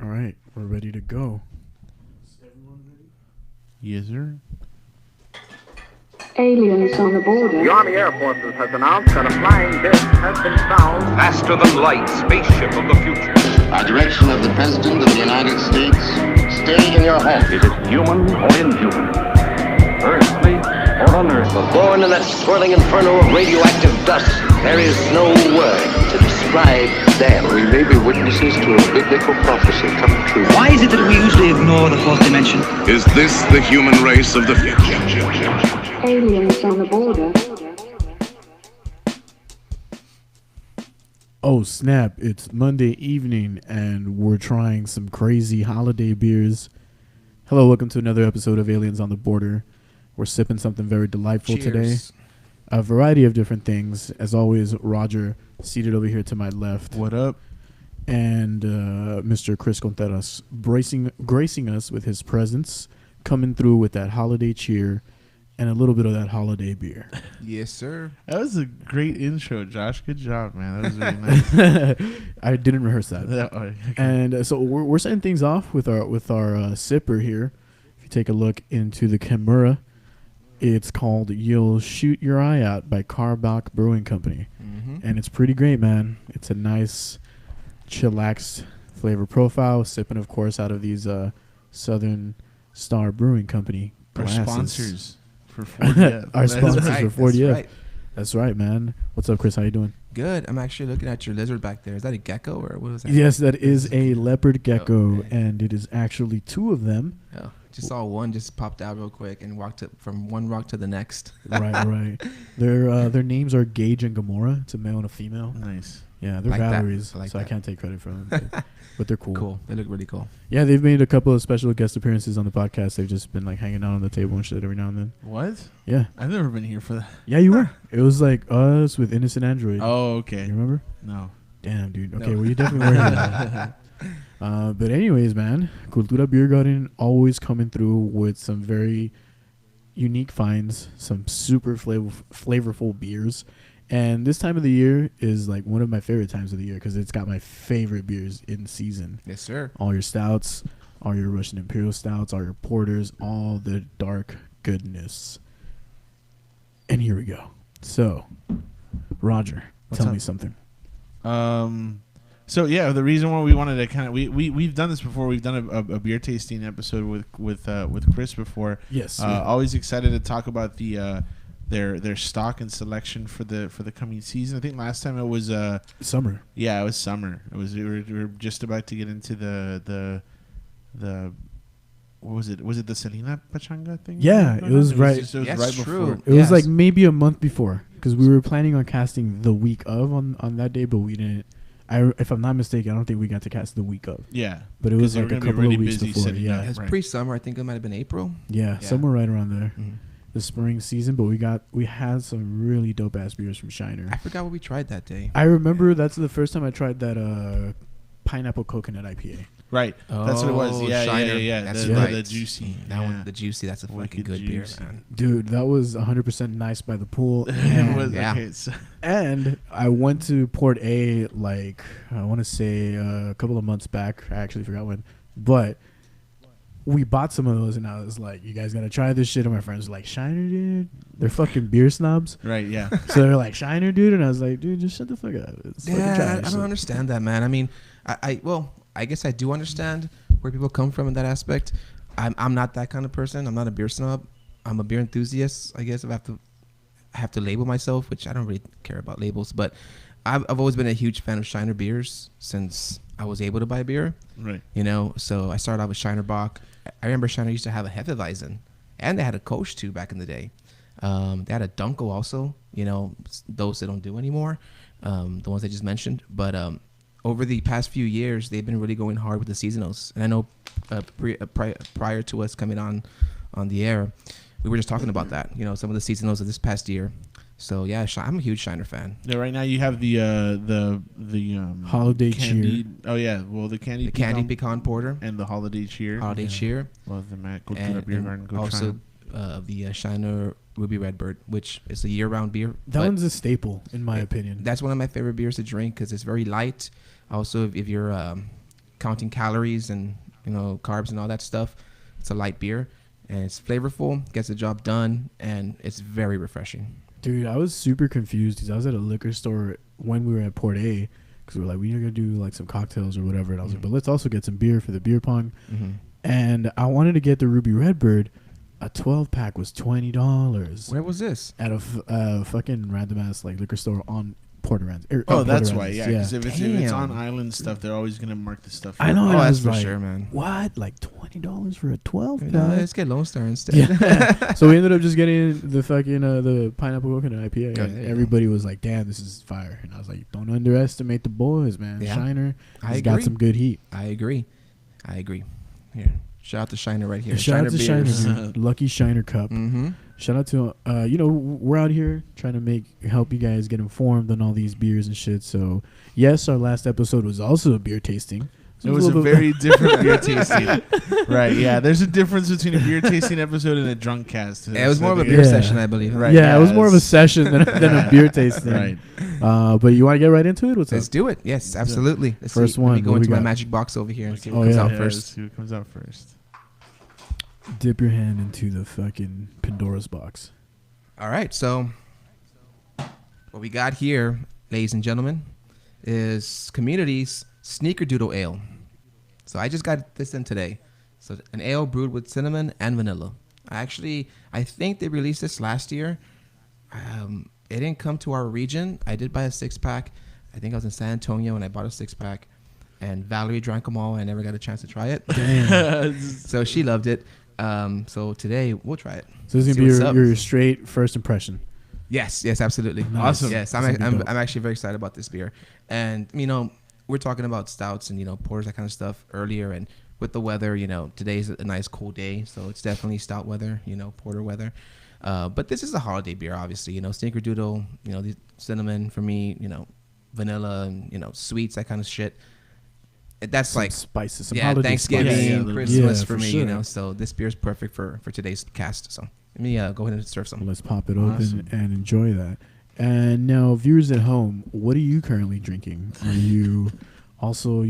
All right, we're ready to go. Is everyone ready? Yes, sir. Aliens on the border. The Army Air Forces has announced that a flying disc has been found. Faster than light, spaceship of the future. Our direction of the President of the United States. Stay in your home. Is it human or inhuman? Earthly or unearthly? Born in that swirling inferno of radioactive dust, there is no word to describe them. We may be witnesses to a biblical prophecy come true. Why is it that we usually ignore the fourth dimension? Is this the human race of the future? Aliens on the border. Oh snap, it's Monday evening and we're trying some crazy holiday beers. Hello, welcome to another episode of Aliens on the Border. We're sipping something very delightful today. A variety of different things. As always, Roger seated over here to my left. What up? And Mr. Chris Contreras gracing us with his presence, coming through with that holiday cheer and a little bit of that holiday beer. Yes, sir. That was a great intro, Josh. Good job, man. That was really nice. I didn't rehearse that. Okay. And so we're setting things off with our sipper here. If you take a look into the Chimera, it's called You'll Shoot Your Eye Out by Karbach Brewing Company. Mm-hmm. And it's pretty great, man. It's a nice, chillaxed flavor profile. Sipping, of course, out of these Southern Star Brewing Company glasses. Our sponsors for 40F. Our sponsors right, for 40F. Right. That's right, man. What's up, Chris? How you doing? Good. I'm actually looking at your lizard back there. Is that a gecko or what is that? Yes, that is a leopard gecko, and it is actually two of them. Oh, just saw one just popped out real quick and walked up from one rock to the next. Right. Their names are Gage and Gamora. It's a male and a female. Nice. Yeah, they're Like that. Valeries, I like so I that. can't take credit for them. But they're cool. Cool. They look really cool. Yeah, they've made a couple of special guest appearances on the podcast. They've just been like hanging out on the table and shit every now and then. What? Yeah. I've never been here for that. Yeah, you were. It was like us with Innocent Android. Oh, okay. You remember? No. Damn, dude. Okay, No. well, you definitely were here. But anyways, man, Cultura Beer Garden always coming through with some very unique finds, some super flavorful beers. And this time of the year is like one of my favorite times of the year because it's got my favorite beers in season. Yes, sir. All your stouts, all your Russian Imperial stouts, all your porters, all the dark goodness. And here we go. So, Roger, tell me something. So yeah, the reason why we wanted to kind of we've done this before. We've done a beer tasting episode with Chris before. Yes. Always excited to talk about the their stock and selection for the coming season. I think last time it was summer. Yeah, it was summer. It was we were just about to get into the what was it? Was it the Selena Pachanga thing? Yeah, it was right. It was Yes, right true. before. It was like maybe a month before because we were planning on casting the week of on that day, but we didn't. If I'm not mistaken, I don't think we got to cast the week of. Yeah, but it was they like were a gonna be couple really of weeks busy before. setting Yeah, up. It was Right. pre-summer. I think it might have been April. yeah, Yeah. somewhere right around there. Mm-hmm. The spring season, but we had some really dope ass beers from Shiner. I forgot what we tried that day. I remember that's the first time I tried that pineapple coconut IPA. Right, that's what it was. Yeah, Shiner. yeah. That's The right. the juicy. That yeah. one, the juicy. That's a fucking Wicked good beer, juicy. man. Dude, that was 100% nice by the pool. It And, was Yeah. okay. So and I went to Port A like I want to say a couple of months back. I actually forgot when, but we bought some of those, and I was like, "You guys gotta try this shit." And my friends were like, "Shiner, dude, they're fucking beer snobs." right, yeah. So they're like, "Shiner, dude," and I was like, "Dude, just shut the fuck up." It's fucking Yeah, trash." I don't understand that, man. I mean, I guess I do understand where people come from in that aspect. I'm not that kind of person. I'm not a beer snob. I'm a beer enthusiast. I guess if I have to label myself, which I don't really care about labels, but I've always been a huge fan of Shiner beers since I was able to buy beer. Right. You know, so I started out with Shiner Bock. I remember Shiner used to have a Hefeweizen, and they had a Kolsch too back in the day. They had a Dunkel also. You know, those they don't do anymore. The ones I just mentioned, but over the past few years, they've been really going hard with the seasonals. And I know prior to us coming on the air, we were just talking about that. You know, some of the seasonals of this past year. So yeah, I'm a huge Shiner fan. Yeah, right now you have the Holiday candy. cheer. Oh yeah, well the candy Pecan Porter and the holiday cheer. Holiday Cheer. Love them at Cultura Beer Garden. Go also try the Shiner Ruby Redbird, which is a year-round beer. That one's a staple, in my opinion. That's one of my favorite beers to drink because it's very light. Also, if you're counting calories and carbs and all that stuff. It's a light beer, and it's flavorful, gets the job done, and it's very refreshing. Dude, I was super confused because I was at a liquor store when we were at Port A because we were like, we're going to do like some cocktails or whatever. And I was like, but let's also get some beer for the beer pong. And I wanted to get the Ruby Redbird. A 12-pack was $20. Where was this? At a fucking random-ass like liquor store on Port Aransas. That's why, yeah. Because if it's on island stuff, they're always going to mark the stuff. I know. Oh, that's for like, sure, man. What? Like $20 for a 12-pack? Let's get Lone Star instead. Yeah. So we ended up just getting the fucking the pineapple coconut IPA. And everybody was like, damn, this is fire. And I was like, don't underestimate the boys, man. Yeah. Shiner has I got agree. some good heat. I agree. Here. Shout out to Shiner right here. Shout out to Beers. Shiner. Lucky Shiner Cup. Shout out to, we're out here trying to help you guys get informed on all these beers and shit. So, yes, our last episode was also a beer tasting. It was a very different beer tasting. Right, yeah. There's a difference between a beer tasting episode and a drunk cast. Yeah, it was more of a beer session, I believe. Right. Yeah, it was more of a session than a beer tasting. Right. But you want to get right into it? Let's do it. Yes, absolutely. Let's first see. one. Let me go into my magic box over here and see what comes out first. Let's see what comes out first. Dip your hand into the fucking Pandora's box. All right, so what we got here, ladies and gentlemen, is Community's Sneakerdoodle Ale. So I just got this in today. So an ale brewed with cinnamon and vanilla. I think they released this last year. It didn't come to our region. I did buy a 6-pack. I think I was in San Antonio and I bought a 6-pack. And Valerie drank them all. I never got a chance to try it. Damn. So she loved it. So today we'll try it. So this is gonna be your straight first impression. Yes, absolutely. Nice. Awesome. Yes, I'm actually very excited about this beer. And we're talking about stouts and porters, that kind of stuff earlier, and with the weather, today's a nice cool day, so it's definitely stout weather, porter weather. But this is a holiday beer, obviously. Sneakerdoodle, the cinnamon for me, vanilla and sweets, that kind of shit. That's some like spices, some Thanksgiving, spices. Christmas for me, sure. So this beer is perfect for today's cast. So let me go ahead and serve some. Let's pop it open and enjoy that. And now, viewers at home, what are you currently drinking? Are you also,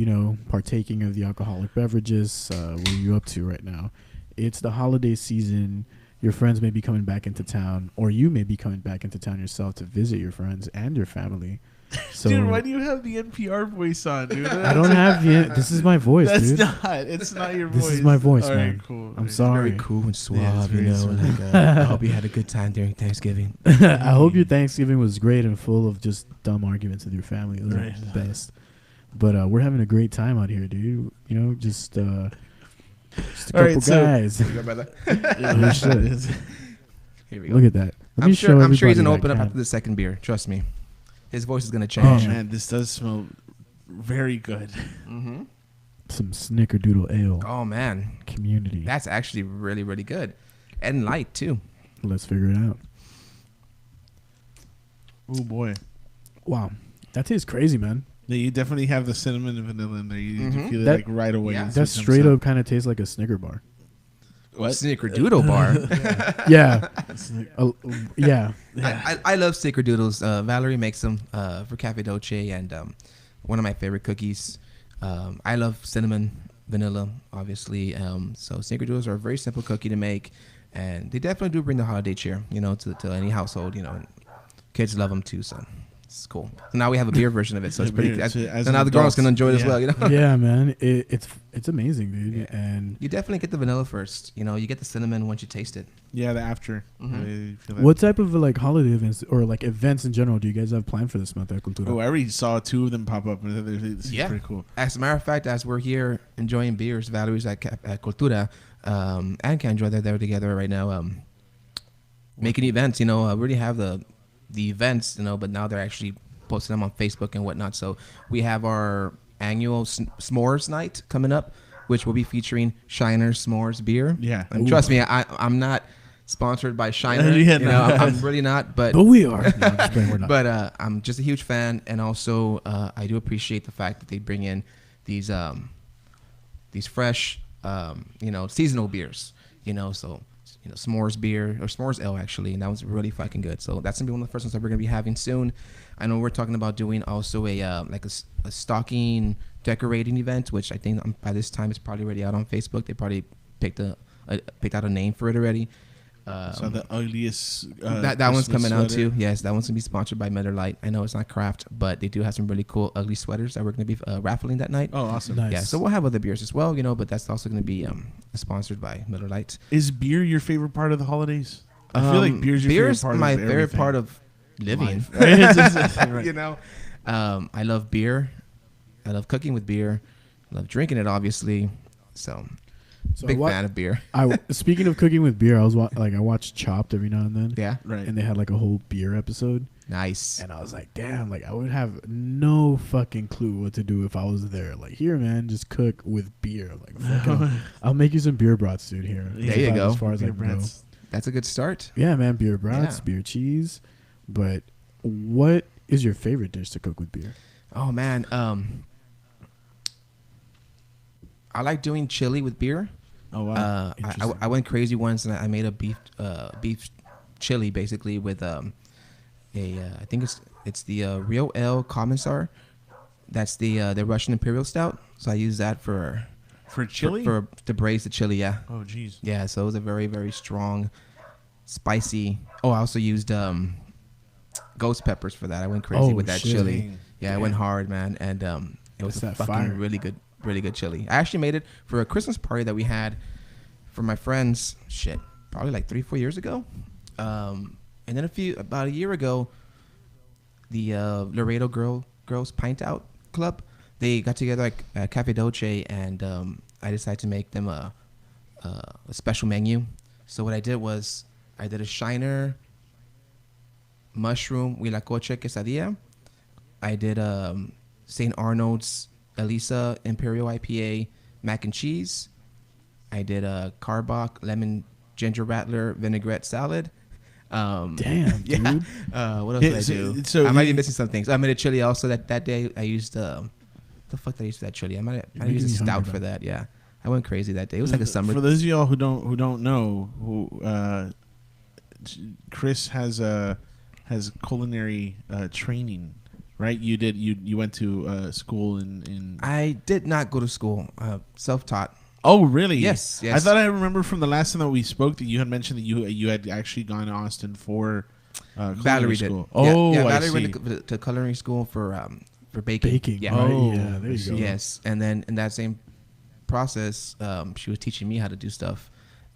partaking of the alcoholic beverages? What are you up to right now? It's the holiday season. Your friends may be coming back into town, or you may be coming back into town yourself to visit your friends and your family. So, dude, why do you have the NPR voice on, dude? I don't have the. This is my voice, dude. It's not your voice. This is my voice, all man. Right, cool. I'm sorry. Very cool and suave, I hope you had a good time during Thanksgiving. I hope your Thanksgiving was great and full of just dumb arguments with your family. Those are the best. But we're having a great time out here, dude. Just a couple guys. Here we go. Look at that. I'm sure he's gonna open up after the second beer. Trust me. His voice is going to change. Oh, man, this does smell very good. Mm-hmm. Some Snickerdoodle Ale. Oh, man. Community. That's actually really, really good. And light, too. Let's figure it out. Oh, boy. Wow. That tastes crazy, man. Yeah, you definitely have the cinnamon and vanilla in there. You feel it right away. Yeah. That straight up kind of tastes like a Snicker bar. What? Snickerdoodle bar. Yeah. Yeah. I love Snickerdoodles. Valerie makes them for Cafe Dolce, and one of my favorite cookies. I love cinnamon, vanilla, obviously. So Snickerdoodles are a very simple cookie to make, and they definitely do bring the holiday cheer, to any household. Kids love them too, so it's cool. So now we have a beer version of it, so it's pretty. So now the girls can enjoy it as well. Yeah, man, it's amazing, dude. Yeah. And you definitely get the vanilla first. You get the cinnamon once you taste it. Yeah, the after. Mm-hmm. What type of holiday events or events in general do you guys have planned for this month at Cultura? Oh, I already saw 2 of them pop up. It's pretty cool. As a matter of fact, as we're here enjoying beers, Valerie's at Cultura, and Kendra, they're there together right now, making events. We already have the events, but now they're actually posting them on Facebook and whatnot. So we have our annual s'mores night coming up, which will be featuring Shiner S'mores beer. Yeah. And trust me, I'm not sponsored by Shiner. I'm really not, but we are. No, I'm just kidding, we're not. But I'm just a huge fan, and also I do appreciate the fact that they bring in these fresh, seasonal beers. So s'mores beer or s'mores ale actually, and that was really fucking good. So that's gonna be one of the first ones that we're gonna be having soon. I know we're talking about doing also a stocking decorating event, which I think by this time it's probably already out on Facebook. They probably picked out a name for it already. So the ugliest that one's coming out too. Yes, that one's gonna be sponsored by Miller Lite. I know it's not craft, but they do have some really cool ugly sweaters that we're gonna be raffling that night. Oh, awesome! Nice. Yeah, so we'll have other beers as well, but that's also gonna be sponsored by Miller Lite. Is beer your favorite part of the holidays? I feel like beer's your favorite part my of favorite everything. part of living. Right. I love beer. I love cooking with beer. I love drinking it, obviously. So big fan of beer. Speaking of cooking with beer, I watch Chopped every now and then. Yeah, right. And they had like a whole beer episode. Nice. And I was like, damn, like I would have no fucking clue what to do if I was there. Like, here, man, just cook with beer. Like, I'll make you some beer brats, dude. Here, there you go. As far as I know. That's a good start. Yeah, man, beer brats, beer cheese. But what is your favorite dish to cook with beer? Oh man, I like doing chili with beer. Oh wow! I went crazy once and I made a beef chili basically with I think it's the Real Ale Commissar. That's the Russian Imperial Stout. So I use that for chili to braise the chili. Yeah. Oh jeez. Yeah. So it was a very very strong, spicy. Oh, I also used ghost peppers for that. I went crazy with that chili. Yeah, I went hard, man, and it was a fucking really good chili. I actually made it for a Christmas party that we had for my friends. Probably like 3-4 years ago. And then about a year ago, the Laredo Girls Pint Out Club, they got together at Cafe Dolce, and I decided to make them a special menu. So what I did was I did a Shiner mushroom huilacoche quesadilla. I did St. Arnold's Elisa Imperial IPA mac and cheese. I did a Carbach lemon ginger rattler vinaigrette salad. Damn, dude. What else did I do? So I might be missing some things. I made a chili also that day. I used the fuck did I use for that chili? I might use a Stout for that. Yeah, I went crazy that day. It was like a summer. For those of y'all who don't know, Chris has culinary training. Right, you went to school in. I did not go to school. Self-taught. Oh, really? Yes. I thought I remember from the last time that we spoke that you had mentioned that you had actually gone to Austin for Valerie school. Did. Oh, yeah, Valerie went to culinary school for baking. Baking. Yeah. Oh, yeah. There you go. Yes, and then in that same process, she was teaching me how to do stuff.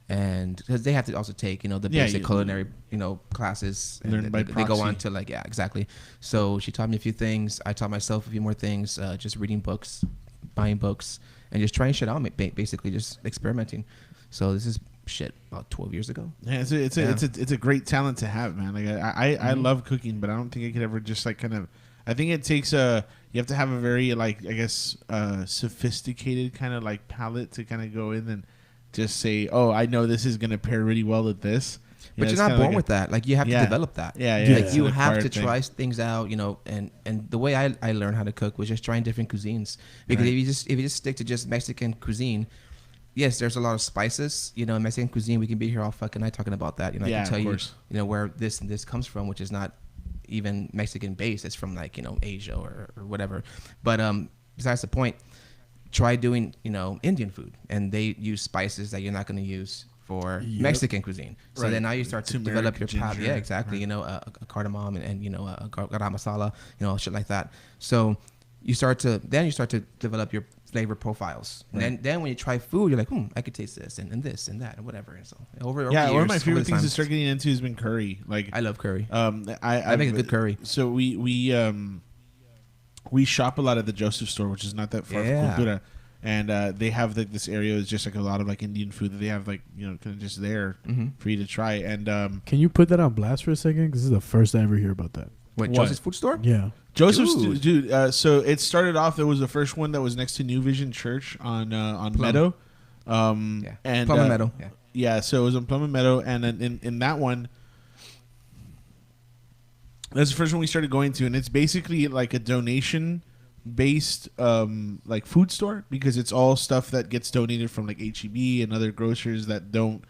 And because they have to also take, the basic culinary, classes. And learn by they proxy. go on to exactly. So she taught me a few things. I taught myself a few more things. Just reading books, buying books, and just trying shit out. Basically, just experimenting. So this is about 12 years ago. Yeah, it's a great talent to have, man. Like I love cooking, but I don't think I could ever just like kind of. I think it takes you have to have a very sophisticated kind of like palate to kind of go in and just say, oh, I know this is going to pair really well with this. But you're not born with that. Like, you have to develop that. Yeah. Like, you have to try things out, and the way I learned how to cook was just trying different cuisines. Because if you just stick to just Mexican cuisine, yes, there's a lot of spices. In Mexican cuisine, we can be here all fucking night talking about that. I can tell you, where this and this comes from, which is not even Mexican based. It's from Asia or whatever. But besides the point, try doing, Indian food, and they use spices that you're not going to use for Mexican cuisine. So then now you start to develop your palate. Yeah, exactly. Right. A cardamom and a garam masala, shit like that. So you start to develop your flavor profiles. Right. And then when you try food, you're like, I could taste this and this and that and whatever. And so over years, one of my favorite things to start getting into has been curry. Like, I love curry. I make a good curry. So we shop a lot at the Joseph store, which is not that far from Cultura, and they have this area is just like a lot of like Indian food that they have kind of just there for you to try. And can you put that on blast for a second? Because this is the first I ever hear about that. What? Joseph's food store? Yeah, Joseph's dude. So it started off. It was the first one that was next to New Vision Church on Meadow. And Plum and Meadow. Yeah. So it was on Plum and Meadow, and then in that one. That's the first one we started going to, and it's basically like a donation-based like food store because it's all stuff that gets donated from like H-E-B and other grocers that don't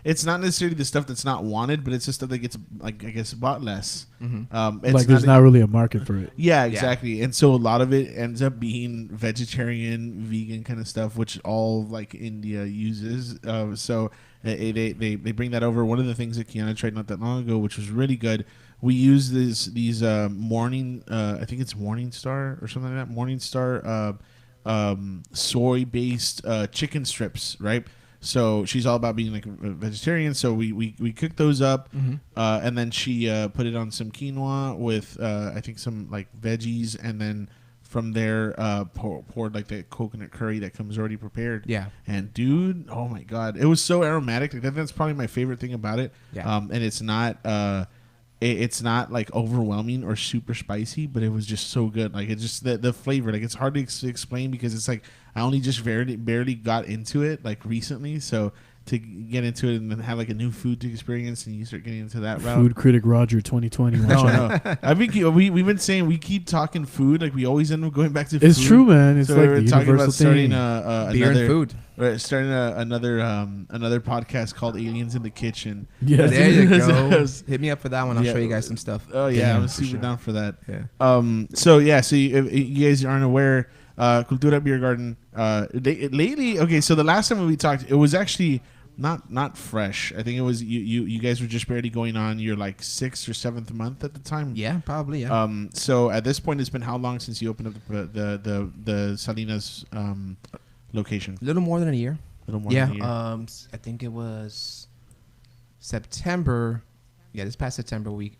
It's not necessarily the stuff that's not wanted, but it's just stuff that gets, like, I guess, bought less. Mm-hmm. Like there's not really a market for it. Yeah, exactly. And so a lot of it ends up being vegetarian, vegan kind of stuff, which all like India uses. So they bring that over. One of the things that Kiana tried not that long ago, which was really good, we use these Morning, I think it's Morningstar or something like that. Morningstar soy-based chicken strips, right? So she's all about being like a vegetarian. So we cooked those up, and then she put it on some quinoa with I think some like veggies, and then from there poured like that coconut curry that comes already prepared. Yeah. And dude, oh my god, it was so aromatic. Like that's probably my favorite thing about it. Yeah. And it's not like overwhelming or super spicy, but it was just so good. Like it's just the flavor. Like it's hard to explain because it's like I only just barely got into it like recently. So to get into it and then have like a new food to experience, and you start getting into that route. Food critic Roger 2020. No. We've been saying we keep talking food. Like we always end up going back to food. It's true, man. It's so like we're the talking universal about starting thing. Beer and food. We're starting another podcast called Aliens in the Kitchen. Yeah, there you go. Hit me up for that one. I'll show you guys some stuff. Oh yeah, I'm super down for that. Yeah. So you guys aren't aware, Cultura Beer Garden. Lately, okay. So the last time we talked, it was actually not fresh. I think it was you guys were just barely going on your like 6th or 7th month at the time. Yeah, probably. Yeah. So at this point, it's been how long since you opened up the Salinas location? A little more than a year. Than a year. I think it was September. Yeah, this past September it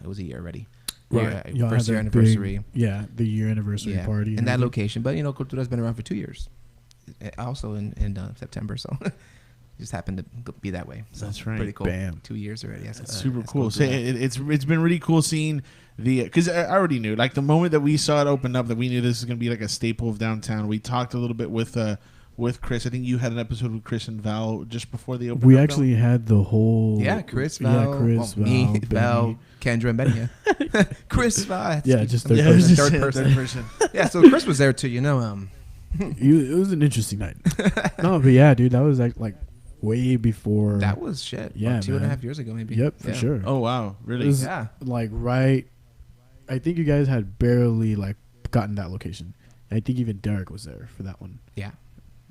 was a year already. Right. Yeah, first year anniversary. The year anniversary party. In that location. But Cultura's been around for 2 years. Also in September, so it just happened to be that way. So that's right. Pretty cool. Bam. 2 years already. That's super cool. So it's been really cool seeing because I already knew, like the moment that we saw it open up, that we knew this is going to be like a staple of downtown. We talked a little bit with Chris. I think you had an episode with Chris and Val just before they opened. We actually had the whole Chris, Val, me, Val, Kendra, and Benny. Chris, Val. Just third person. Yeah, so Chris was there too. It was an interesting night. No, but yeah, dude, that was like way before. That was shit. Yeah, 2.5 years ago, maybe. Yep, for sure. Oh wow, really? It was like right. I think you guys had barely like gotten that location. I think even Derek was there for that one. Yeah.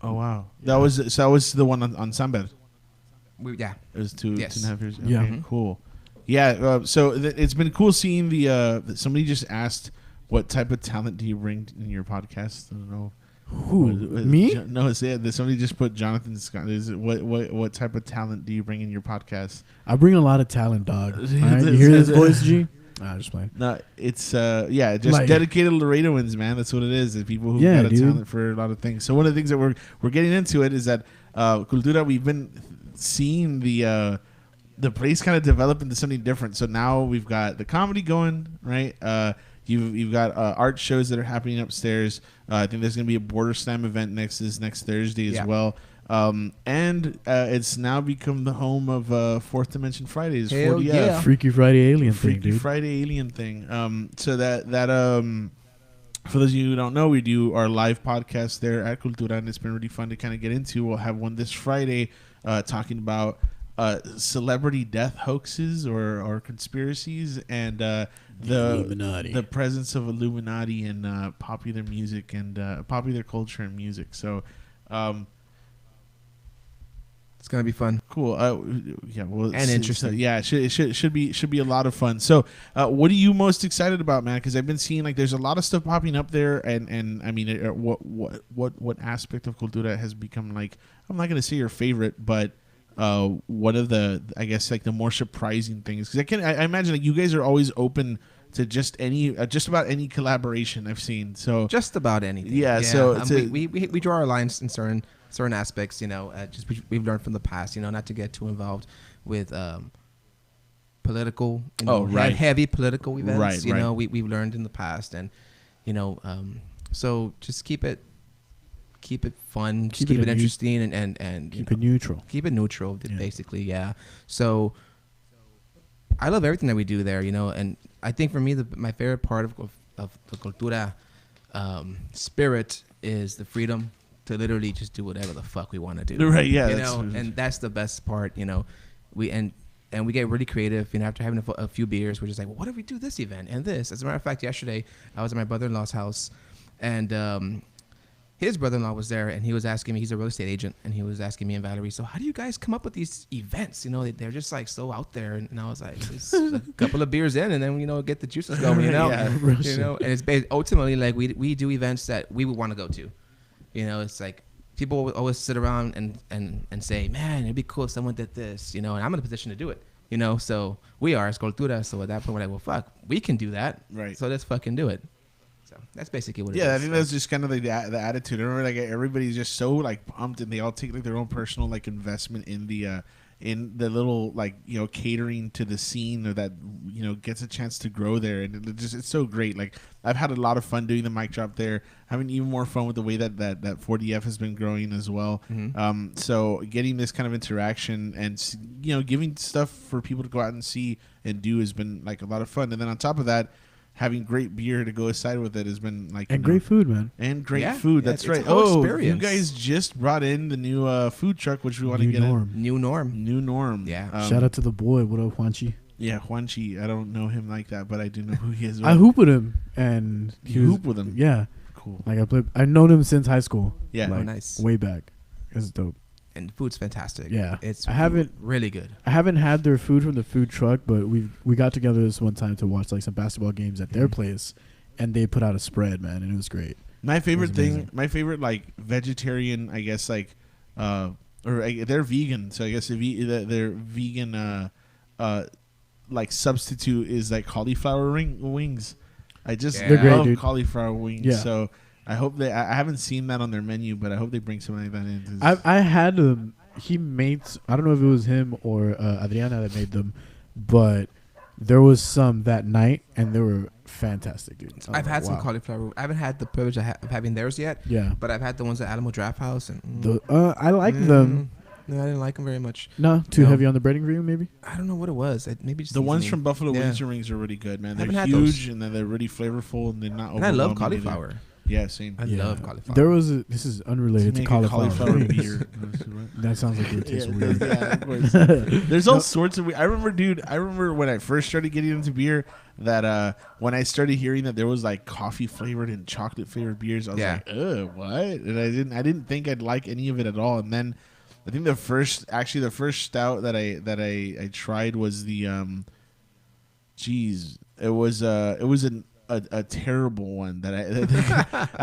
Oh wow, that was the one on Sunbed. It was 2.5 years. Okay, yeah, cool. Yeah, so it's been cool seeing somebody just asked what type of talent do you bring in your podcast. I don't know. Who? Me? No, somebody just put Jonathan Scott. What type of talent do you bring in your podcast? I bring a lot of talent, dog. Right? You hear this voice, G? I'm just playing. No, it's just like, dedicated Laredoans, man. That's what it is. The people who got a talent for a lot of things. So one of the things that we're getting into it is that Cultura, we've been seeing the place kind of develop into something different. So now we've got the comedy going, right? You've got art shows that are happening upstairs. I think there's going to be a Border Slam event next Thursday as well. And it's now become the home of Fourth Dimension Fridays. Hell yeah. Freaky Friday Alien Freaky thing, dude. Friday Alien thing. So that for those of you who don't know, we do our live podcast there at Cultura, and it's been really fun to kind of get into. We'll have one this Friday talking about celebrity death hoaxes or conspiracies and the presence of Illuminati in popular music and popular culture and music. So it's gonna be fun. Cool. And interesting. It should be a lot of fun. So what are you most excited about, man? Because I've been seeing like there's a lot of stuff popping up there, and I mean what aspect of Cultura has become like, I'm not gonna say your favorite, but one of the, I guess, like the more surprising things, because I imagine like you guys are always open to just about any collaboration I've seen. So just about anything. Yeah. So we draw our lines in certain aspects. Just we've learned from the past. Not to get too involved with political. Heavy political events. Right. We've learned in the past, and so just keep it fun, keep it interesting, and keep it neutral. Keep it neutral, basically, yeah. So I love everything that we do there, and I think for me, my favorite part of the Cultura spirit is the freedom to literally just do whatever the fuck we want to do. Right, yeah. You know, and that's the best part, you know. We get really creative, you know, after having a few beers, we're just like, well, what if we do this event and this? As a matter of fact, yesterday, I was at my brother-in-law's house, and his brother-in-law was there, and he was asking me, he's a real estate agent, and he was asking me and Valerie, so how do you guys come up with these events? You know, they're just like so out there. And I was like, it's a couple of beers in, and then, you know, get the juices going, you know? You know, and it's ultimately like we do events that we would want to go to. You know, it's like people always sit around and say, man, it'd be cool if someone did this, you know, and I'm in a position to do it, you know? So we are as Cultura, so at that point we're like, well, fuck, we can do that. Right. So let's fucking do it. So that's basically what it is. Yeah, I think that's just kind of like the attitude. I remember like everybody's just so like pumped, and they all take like their own personal like investment in the little like, you know, catering to the scene, or that, you know, gets a chance to grow there, and it's so great. Like I've had a lot of fun doing the mic drop there, having even more fun with the way that 4DF has been growing as well. Mm-hmm. So getting this kind of interaction and, you know, giving stuff for people to go out and see and do has been like a lot of fun. And then on top of that, having great beer to go aside with it has been like, and great food, man. And great food. That's right. You guys just brought in the new food truck, which we want to get in. New norm. Yeah. Shout out to the boy. What up, Juanchi? Yeah, Juanchi. I don't know him like that, but I do know who he is. I hoop with him, and you hoop with him. Yeah. Cool. Like I've known him since high school. Yeah. Like, nice. Way back. It's dope. And food's fantastic. Yeah. It's really good. I haven't had their food from the food truck, but we got together this one time to watch like some basketball games at their place, and they put out a spread, man, and it was great. My favorite thing, my favorite like vegetarian, I guess, like they're vegan, so I guess their vegan like substitute is like cauliflower wings. I just love cauliflower wings. Yeah. So I hope I haven't seen that on their menu, but I hope they bring something like that in. I had he made, I don't know if it was him or Adriana that made them, but there was some that night, and they were fantastic, dude. I've had some cauliflower. I haven't had the privilege of having theirs yet. Yeah. But I've had the ones at Alamo Draft House. And I like them. No, I didn't like them very much. No, too heavy on the breading for you, maybe? I don't know what it was. Maybe just the ones from Buffalo Wings and Rings are really good, man. They're huge, and then they're really flavorful, and they're not. And I love cauliflower. Either. Yeah, same. I love cauliflower. There was this is unrelated to cauliflower beer. That sounds like it tastes weird. Yeah, of course. There's all sorts of. I remember when I first started getting into beer that when I started hearing that there was like coffee flavored and chocolate flavored beers, I was like, what? And I didn't think I'd like any of it at all. And then I think the first stout that I tried was the it was a terrible one that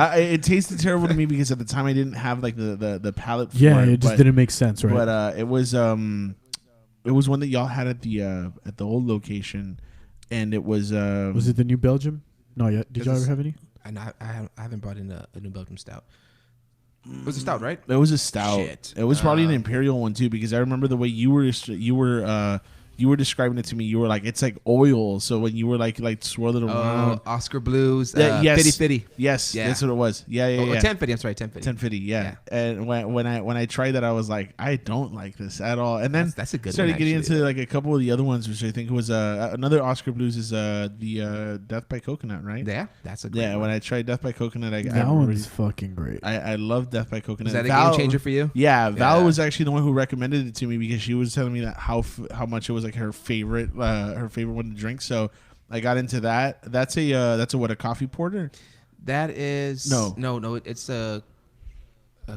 it tasted terrible to me because at the time I didn't have like the palate for it. Yeah, it just didn't make sense, right? But it was one that y'all had at the old location, and it was it the New Belgium? No, yet. Did y'all ever have any? I haven't brought in a New Belgium stout. It was a stout, right? It was a stout. Shit. It was probably an imperial one too, because I remember the way you were describing it to me. You were like, it's like oil. So when you were like swirl it around, Oscar Blues, yes, Fitty Fitty. Yes, that's what it was. Yeah. 1050. I'm sorry, 1050. 1050. Yeah. And when I tried that, I was like, I don't like this at all. And then that's a good. Started one, getting into like a couple of the other ones, which I think was another Oscar Blues is the Death by Coconut, right? Yeah, that's a good one. When I tried Death by Coconut, that one's fucking great. I love Death by Coconut. Is that a game changer for you? Yeah, Val was actually the one who recommended it to me because she was telling me that how much it was like her favorite one to drink. So I got into that. That's a coffee porter? That is no. It's a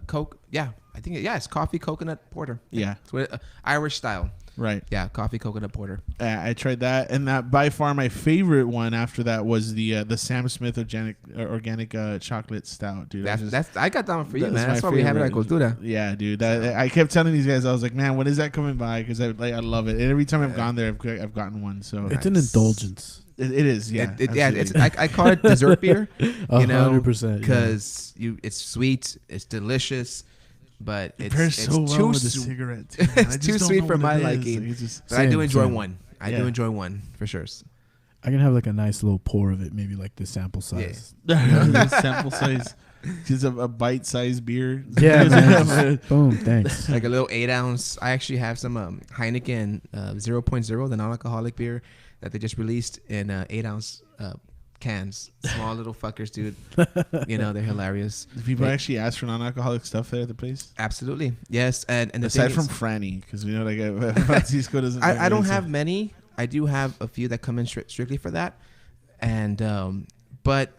Coke. Yeah, I think it's coffee coconut porter. Yeah, it's Irish style. Right. Yeah, coffee coconut porter. I tried that, and that by far my favorite one after that was the Sam Smith organic chocolate stout, dude. I got that one for you, man. That's why we have it at Cultura. Yeah, dude. I kept telling these guys, I was like, man, when is that coming by? Because I love it, and every time I've gone there, I've gotten one. So it's an indulgence. It is, yeah. It's I call it dessert beer. 100%. Because it's sweet, it's delicious. But it's so too well with a cigarette. It's too sweet for my liking. But I do enjoy one. I do enjoy one for sure. I can have like a nice little pour of it, maybe like the sample size. Yeah. Sample size. Just a bite-sized beer. Yeah, man. Boom, thanks. Like a little 8-ounce. I actually have some Heineken 0.0, the non-alcoholic beer that they just released in 8-ounce cans, small little fuckers, dude. You know, they're hilarious. Do people actually ask for non-alcoholic stuff there at the place? Absolutely, yes. And the aside thing from is, Franny, because we know like Francisco doesn't. I don't have many. I do have a few that come in strictly for that, and but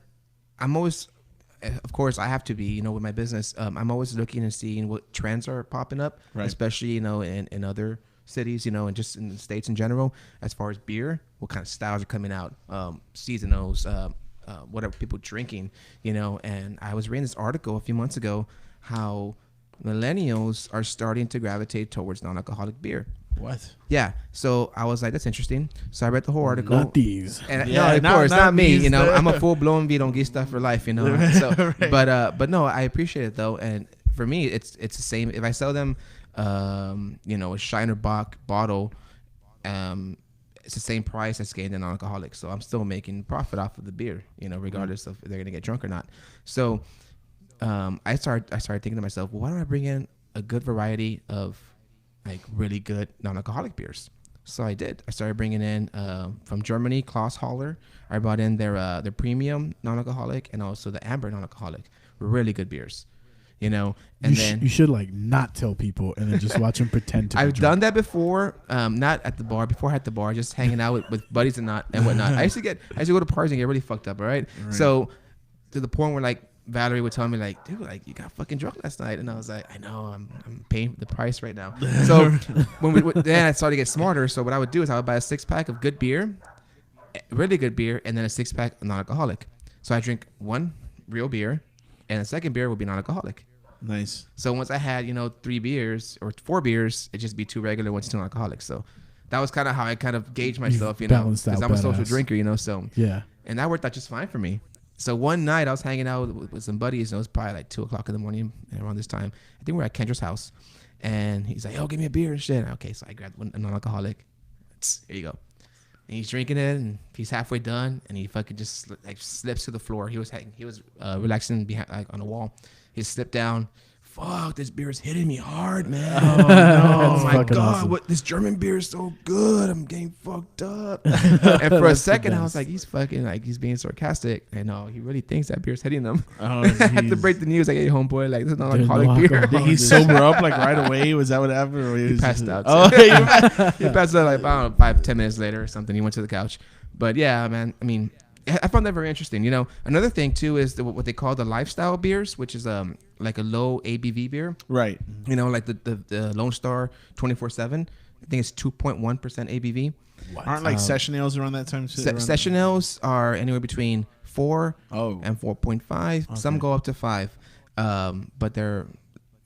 I'm always, of course, I have to be, you know, with my business. I'm always looking and seeing what trends are popping up, especially, you know, in other cities, you know, and just in the States in general, as far as beer, what kind of styles are coming out, seasonals, what are people drinking, you know. And I was reading this article a few months ago how millennials are starting to gravitate towards non-alcoholic beer. What? Yeah. So I was like, that's interesting. So I read the whole article. Not these. And no, of course, not me. You know, I'm a full-blown Vidonguista for life, you know. So, right. But no, I appreciate it though. And for me, it's the same. If I sell them, you know, a Shiner Bock bottle, it's the same price as getting the non-alcoholic. So I'm still making profit off of the beer, you know, regardless of if they're gonna get drunk or not. So I started thinking to myself, well, why don't I bring in a good variety of like really good non-alcoholic beers? So I did. I started bringing in from Germany, Klaus Holler. I brought in their premium non-alcoholic and also the amber non-alcoholic. Really good beers, you know. And you should like not tell people and then just watch them pretend to. I've done that before, not at the bar. Before I had the bar, just hanging out with buddies and whatnot. I used to go to parties and get really fucked up. All right. So to the point where like Valerie would tell me like, dude, like you got fucking drunk last night, and I was like, I know, I'm paying the price right now. So then I started to get smarter. So what I would do is I would buy a 6-pack of good beer, really good beer, and then a 6-pack of non-alcoholic. So I drink one real beer, and the second beer would be non-alcoholic. Nice. So once I had 3 beers or 4 beers, it'd just be 2 regular ones, 2 non-alcoholic. So that was kind of how I kind of gauged myself, you know, because I'm a social drinker, you know. So yeah, and that worked out just fine for me. So one night I was hanging out with some buddies, and it was probably like 2 o'clock in the morning around this time. I think we were at Kendra's house, and he's like, "Oh, give me a beer and shit." Okay, so I grabbed a non-alcoholic. Here you go. And he's drinking it, and he's halfway done, and he fucking just like slips to the floor. He was relaxing behind like on the wall. He slipped down. Fuck, this beer is hitting me hard, man. Oh, no. Oh my God, awesome. What this German beer is so good. I'm getting fucked up. And for a second, I was like, he's fucking like he's being sarcastic. And no, he really thinks that beer's hitting him. Oh, I had to break the news. Like, hey, homeboy, like this is not alcoholic beer. Did he sober up like right away? Was that what happened? Or he passed out. Oh, he passed out like I don't know, 5-10 minutes later or something. He went to the couch. But yeah, man. I mean, I found that very interesting. You know, another thing too is what they call the lifestyle beers, which is like a low ABV beer. Right. You know, like the Lone Star 24/7. I think it's 2.1% ABV. What? Aren't like session ales around that time? Session ales are anywhere between 4 and 4.5. Okay. Some go up to 5. But they're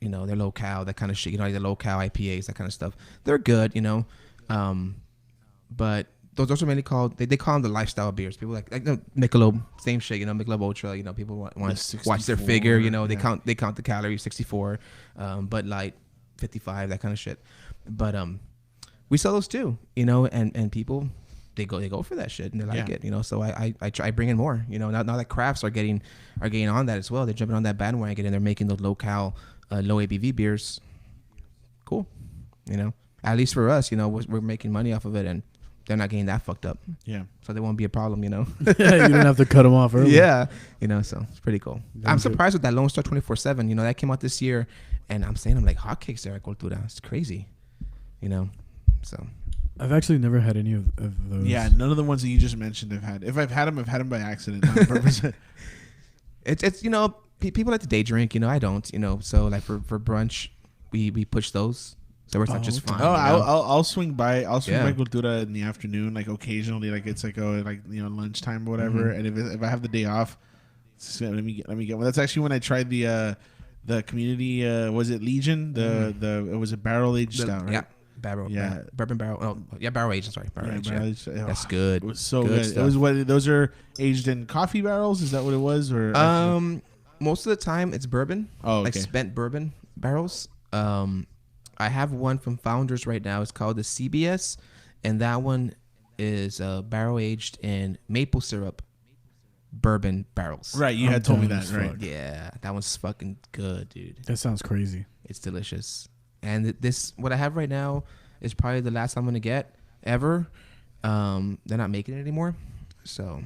low cal, that kind of shit. You know, like the low cal IPAs, that kind of stuff. They're good, you know. But those are mainly called, they call them the lifestyle beers. People like Michelob, same shit, you know, Michelob Ultra, you know, people want to watch their figure, you know, they count the calories, 64, Bud Light, 55, that kind of shit. But we sell those too, you know, and people, they go for that shit and they like it, you know. So I try bring in more, you know. Now that crafts are getting on that as well. They're jumping on that bandwagon and they're making those low cal, low ABV beers. Cool, you know. At least for us, you know, we're making money off of it, and they're not getting that fucked up. Yeah. So they won't be a problem, you know. You don't have to cut them off early. Yeah. You know, so it's pretty cool. I'm surprised with that Lone Star 24/7. You know, that came out this year, and I'm saying I'm like hotcakes there at Cultura. It's crazy, you know. So I've actually never had any of those. Yeah, none of the ones that you just mentioned I've had. If I've had them by accident, not on purpose. It's you know, people like to day drink. You know, I don't. You know, so like for brunch, we push those. So it's not just fine. Oh, I'll swing by. I'll swing by Cultura in the afternoon, like occasionally, like it's like lunchtime or whatever. Mm-hmm. And if I have the day off, let me get one. That's actually when I tried the community. Was it Legion? It was a barrel aged stout, right? Yeah, barrel. Yeah, bourbon barrel. Oh, yeah, barrel aged. Sorry, barrel aged. That's good. It was so good. Stuff. It was what those are aged in coffee barrels. Is that what it was? Or most of the time it's bourbon. Oh, okay. Like spent bourbon barrels. I have one from Founders right now. It's called the CBS, and that one is barrel aged in maple syrup bourbon barrels. Right, you had told me that, right? Yeah, that one's fucking good, dude. That sounds crazy. It's delicious. And this, what I have right now, is probably the last I'm gonna get ever. They're not making it anymore, so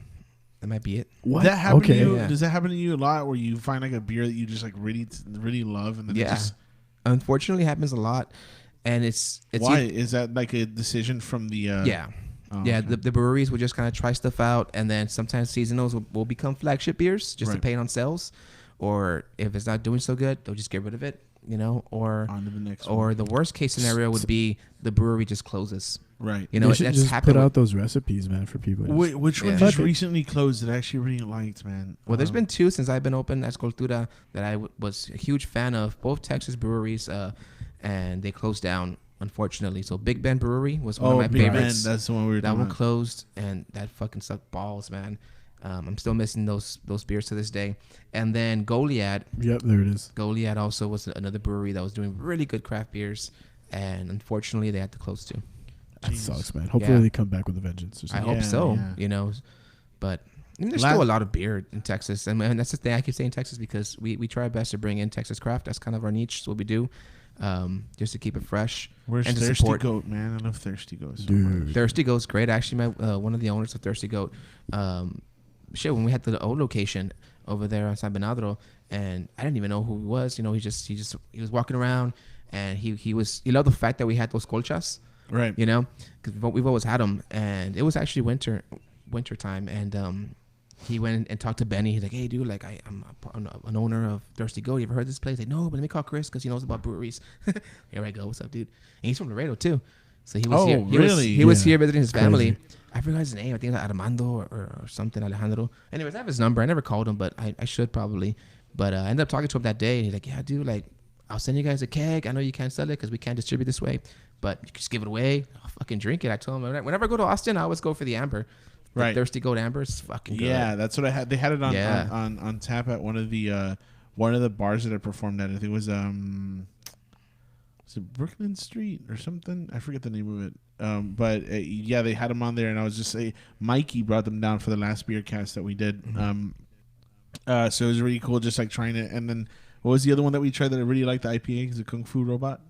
That might be it. What? That happen to you? Yeah. Does that happen to you a lot, where you find like a beer that you just like really love, and then it just Unfortunately, it happens a lot, and it's why is that like a decision from the yeah. okay. The breweries will just kind of try stuff out, and then sometimes seasonals will become flagship beers just to pay on sales, or if it's not doing so good, they'll just get rid of it, or on to the next or one. the worst case scenario would be the brewery just closes. Right. They should that's just happened put out with- those recipes, man, for people. Which one Yeah. just Fuck it. recently closed that I actually really liked, man? Well, there's been two since I've been open as Cultura that I was a huge fan of, both Texas breweries, and they closed down, unfortunately. So Big Ben Brewery was one of my Big favorites. Ben, that's the one we were That talking one about. closed, and that fucking sucked balls, man. I'm still missing those beers to this day. And then Goliad. Yep, there it is. Goliad also was another brewery that was doing really good craft beers, and unfortunately they had to close too. That sucks, man. Hopefully Yeah. they come back with a vengeance or I something. hope so, yeah. But there's still a lot of beer in Texas, and that's the thing I keep saying Texas because we try our best to bring in Texas craft. That's kind of our niche. It's what we do, just to keep it fresh. Where's and to Thirsty support. Goat, man? I love Thirsty Goat so Dude. much. Thirsty Goat's great. Actually, my one of the owners of Thirsty Goat, when we had the old location over there on San Bernardo, and I didn't even know who he was. He was walking around, and he loved the fact that we had those colchas. Right. Because we've always had them, and it was actually winter time, and he went and talked to Benny. He's like, "Hey, dude, like I'm an owner of Thirsty Goat. You ever heard this place?" Like, "No, but let me call Chris because he knows about breweries." Here I go. What's up, dude? And he's from Laredo too, so he was here. He was here visiting his family. I forgot his name. I think it's Armando or something, Alejandro. Anyways, I have his number. I never called him, but I should probably. But I ended up talking to him that day, and he's like, "Yeah, dude, like I'll send you guys a keg. I know you can't sell it because we can't distribute this way, but you can just give it away. I'll fucking drink it." I told him whenever I go to Austin, I always go for the amber. The Thirsty Goat Amber is fucking good. Yeah, that's what I had. They had it on tap at one of the bars that I performed at. I think it was it Brooklyn Street or something? I forget the name of it. But yeah, they had them on there, and I was just Mikey brought them down for the last beer cast that we did. So it was really cool, just like trying it. And then what was the other one that we tried that I really liked? The IPA is a Kung Fu Robot.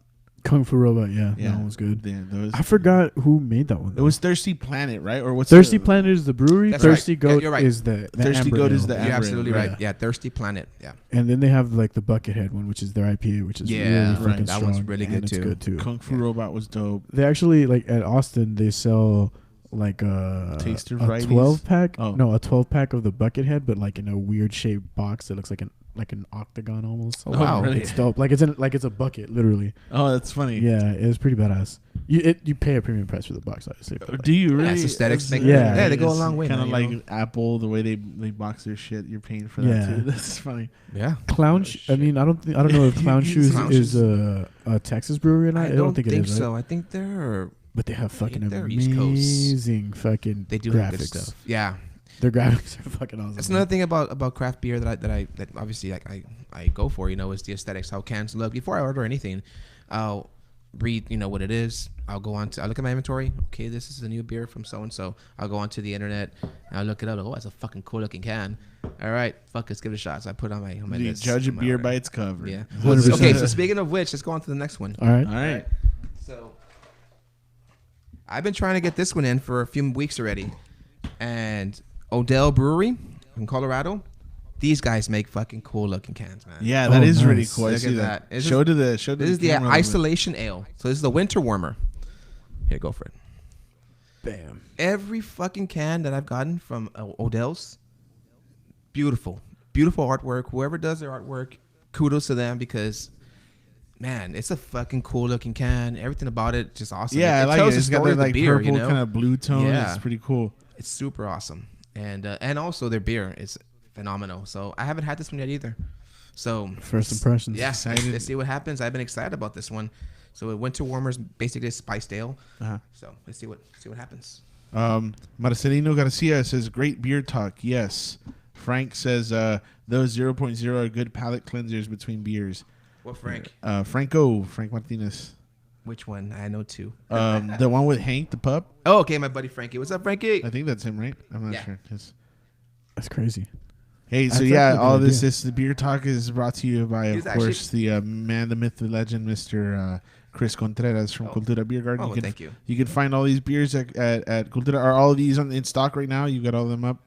Kung Fu Robot, yeah, that one was good. Yeah, I forgot who made that one. It was Thirsty Planet, right? Or what's Thirsty Planet is the brewery. That's Thirsty right. Goat Yeah, you're right. is the Thirsty amber Goat ale. is the You're amber absolutely ale, right. Yeah, Thirsty Planet. Yeah. And then they have like the Buckethead one, which is their IPA, which is really fucking That strong. one's really and good it's too. good too. Kung Fu Robot was dope. They actually like at Austin they sell like a Taster a varieties? 12-pack. Oh. No, a 12-pack of the Buckethead, but like in a weird shaped box that looks like an octagon almost. Oh, wow. Really? It's dope. Like it's a bucket literally. Oh, that's funny. Yeah, it was pretty badass. You pay a premium price for the box, obviously. But like, Do you really? it's aesthetics make- Yeah. they go a long way, Kind of man, like you know? Apple, the way they box their shit. You're paying for that Yeah. too. That's funny. Yeah. Clown. I mean, I don't know if Clown Shoes Clown is Shoes. a Texas brewery or not. I don't think it is. so. Right? I think they're But they have fucking they're East Coast. amazing fucking they do graphics. have good stuff. Yeah. Their graphics are fucking awesome. That's another thing about craft beer that obviously like I go for, is the aesthetics, how cans look. Before I order anything, I'll read, what it is. I'll look at my inventory. Okay, this is a new beer from so and so. I'll go onto the internet and I'll look it up. Oh, that's a fucking cool looking can. All right, fuck, let's give it a shot. So I put it on my You list. judge a on my beer order. by its cover. Yeah. 100%. Okay, so speaking of which, let's go on to the next one. All right. All right. So I've been trying to get this one in for a few weeks already, and Odell Brewery in Colorado. These guys make fucking cool looking cans, man. Yeah, that is nice. really cool. I Look see at that. that. Show to the This is the camera. isolation ale. So this is the winter warmer. Here, go for it. Bam. Every fucking can that I've gotten from Odell's, beautiful artwork. Whoever does their artwork, kudos to them because, man, it's a fucking cool looking can. Everything about it just awesome. Yeah, I like tells it. the It's got story that of the like beer, purple kind of blue tone. Yeah. It's pretty cool. It's super awesome, and also their beer is phenomenal. So I haven't had this one yet either. So First impressions. yeah, Excited. let's see what happens. I've been excited about this one. So winter warmer's basically a spiced ale. Uh-huh. So let's see what happens. Marcelino Garcia says, great beer talk. Yes. Frank says, those 0.0 are good palate cleansers between beers. What Frank? Frank Martinez. Which one? I know two. The one with Hank, the pup. Oh, okay, my buddy Frankie. What's up, Frankie? I think that's him, right? I'm not Yeah. sure. That's crazy. Hey, so That's yeah, actually a all good this the beer talk is brought to you by, of He's course, the man, the myth, the legend, Mr. Chris Contreras from Cultura Beer Garden. Oh, thank you. You can find all these beers at Cultura. Are all of these in stock right now? You got all of them up?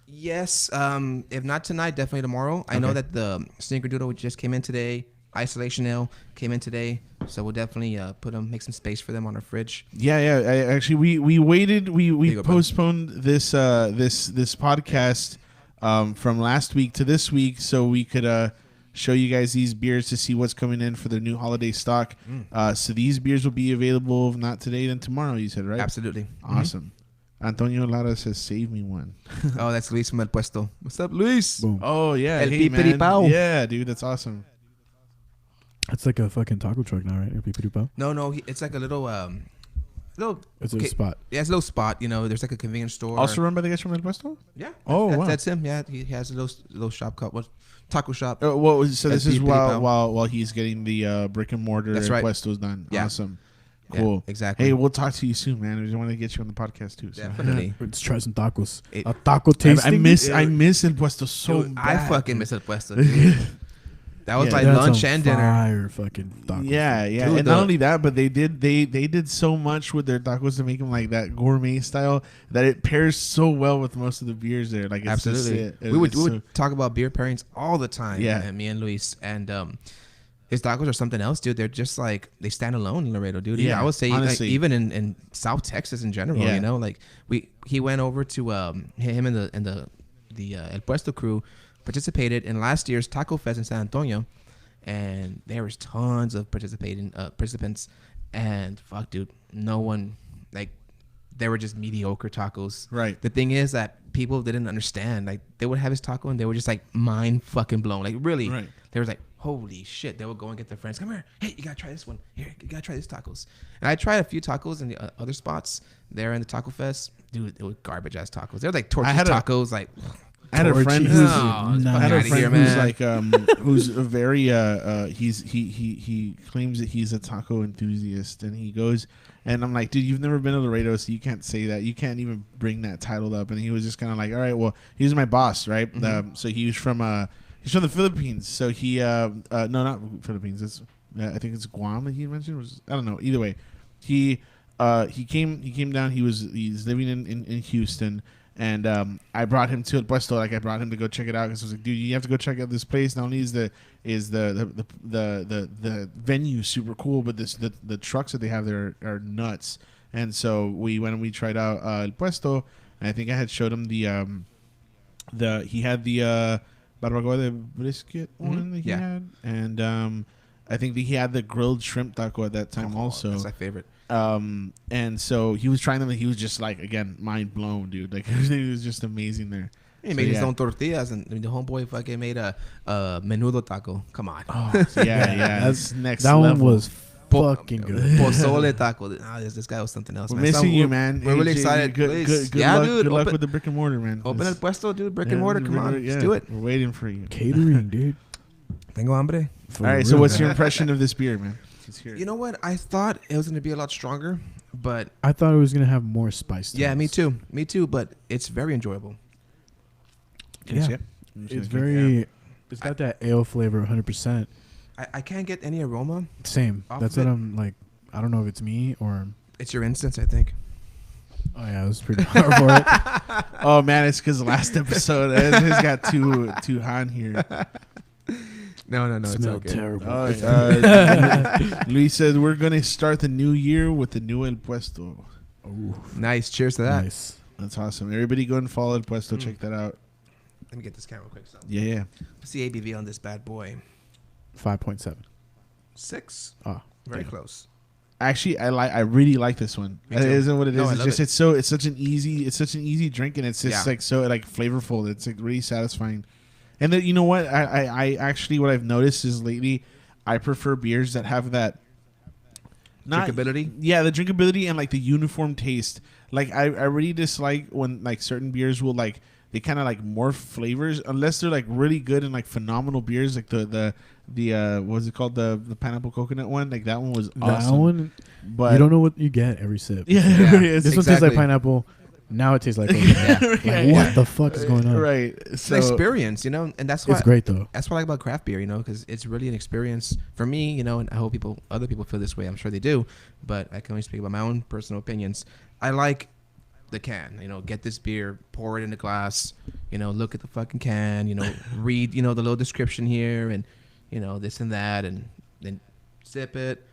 Yes. If not tonight, definitely tomorrow. I know that the Snickerdoodle just came in today. Isolation Ale came in today, so we'll definitely make some space for them on our fridge. Yeah. We waited. We postponed this podcast from last week to this week, so we could show you guys these beers to see what's coming in for the new holiday stock. So these beers will be available, if not today, then tomorrow. You said, right? Absolutely. Awesome. Antonio Lara says, "Save me one." Oh, that's Luis from El Puesto. What's up, Luis? Boom. Oh yeah, El hey, Pipiri man. Pao. Yeah, dude, that's awesome. That's like a fucking taco truck now, right? No, it's like a little It's a spot. Yeah, it's a little spot. You know, there's like a convenience store. Also run by the guys from El Puesto. Yeah. Wow. That's him. Yeah, he has a little shop called taco shop. So this is while he's getting the brick and mortar That's right. Puestos done. Yeah. Awesome. Cool. Yeah, exactly. Hey, we'll talk to you soon, man. We just want to get you on the podcast too. So. Definitely. Let's try some tacos. A taco tasting. I miss El Puesto so Dude, bad. I fucking miss El Puesto, dude. That was like lunch and dinner. Fire fucking tacos. Yeah. Dude, and not only that, but they did so much with their tacos to make them like that gourmet style that it pairs so well with most of the beers there. Like, it's absolutely. Just, we would talk about beer pairings all the time. Yeah. Me and Luis, and his tacos are something else, dude. They're just like they stand alone in Laredo, dude. Yeah, I would say like, even in South Texas in general, Yeah. you know, like he went over to him and the El Puesto crew participated in last year's Taco Fest in San Antonio, and there was tons of participants, and fuck, dude, no one, like, they were just mediocre tacos. Right. The thing is that people didn't understand. Like, they would have his taco and they were just like mind fucking blown. Like, really, right. They were like, holy shit. They would go and get their friends. Come here. Hey, you gotta try this one. Here, you gotta try these tacos. And I tried a few tacos in the other spots there in the Taco Fest. Dude, it was garbage ass tacos. They're like torture tacos. Like, I had a friend who's like who's a very he claims that he's a taco enthusiast, and he goes, and I'm like, dude, you've never been to Laredo, so you can't say that. You can't even bring that title up. And he was just kind of like, all right, well, he's my boss, right? Mm-hmm. So he's from the Philippines. So he no, not Philippines. It's I think it's Guam that he mentioned. I don't know. Either way, he came down. He's living in Houston. And I brought him to El Puesto. Like, I brought him to go check it out because I was like, dude, you have to go check out this place. Not only is the venue super cool, but the trucks that they have there are nuts. And so we went and we tried out El Puesto. And I think I had showed him he had the barbacoa de brisket one that he had, and I think that he had the grilled shrimp taco at that time also. That's my favorite. And so he was trying them, and he was just like, again, mind blown, dude. Like, it was just amazing there. He made his own tortillas, and the homeboy fucking made a menudo taco. Come on. Oh, yeah. That's next that level. One was fucking good. Pozole taco. This guy was something else. We're man. missing you, man. We're really AJ, excited. Good luck, dude. Good luck with the brick and mortar, man. Open El Puesto, dude. Brick and mortar. Come on. Let's do it. We're waiting for you. Catering, dude. Tengo hambre. All right, so what's your impression of this beer, man? You know what? I thought it was going to be a lot stronger, but I thought it was going to have more spice to it. yeah, me too, but it's very enjoyable. Yeah. It's very, it's got that ale flavor 100%. I can't get any aroma. Same. That's what I'm like. I don't know if it's me or it's your instance, I think. Oh yeah, it was pretty hard for it. Oh man, it's because last episode it got too hot in here. No, it's okay. Terrible. Luis says we're gonna start the new year with the new El Puesto. Ooh. Nice. Cheers to that. Nice. That's awesome. Everybody go and follow El Puesto. Check that out. Let me get this camera quick. So. Yeah. What's the ABV on this bad boy? 5.7. 6. Oh, very close. Actually, I really like this one. It isn't what it is. No, it's just it's such an easy drink, and it's just like so like flavorful. It's like really satisfying. And then, you know what? I actually what I've noticed is lately I prefer beers that have that drinkability. Yeah, the drinkability and like the uniform taste. Like I really dislike when like certain beers will like they kind of like morph flavors unless they're like really good and like phenomenal beers. Like the what's it called, the pineapple coconut one? Like that one was awesome. That one, but you don't know what you get every sip. Yeah, this one tastes like pineapple. Now it tastes like coconut. What the fuck is going on? Right, it's an experience, you know, and that's why it's great though. That's what I like about craft beer, you know, because it's really an experience for me, you know, and I hope other people feel this way. I'm sure they do, but I can only speak about my own personal opinions. I like the can. Get this beer, pour it in the glass. Look at the fucking can. Read the little description here and this and that, and then sip it.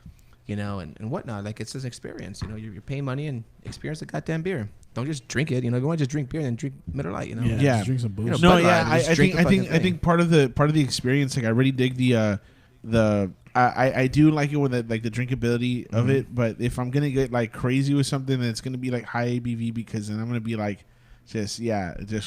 And whatnot. Like, it's an experience. You're paying money and experience the goddamn beer. Don't just drink it. If you want to just drink beer, then drink Miller Lite. Yeah. Just drink some booze. I think part of the experience. Like, I really dig I do like it with the drinkability of it. But if I'm gonna get like crazy with something, then it's gonna be like high ABV, because then I'm gonna be like, just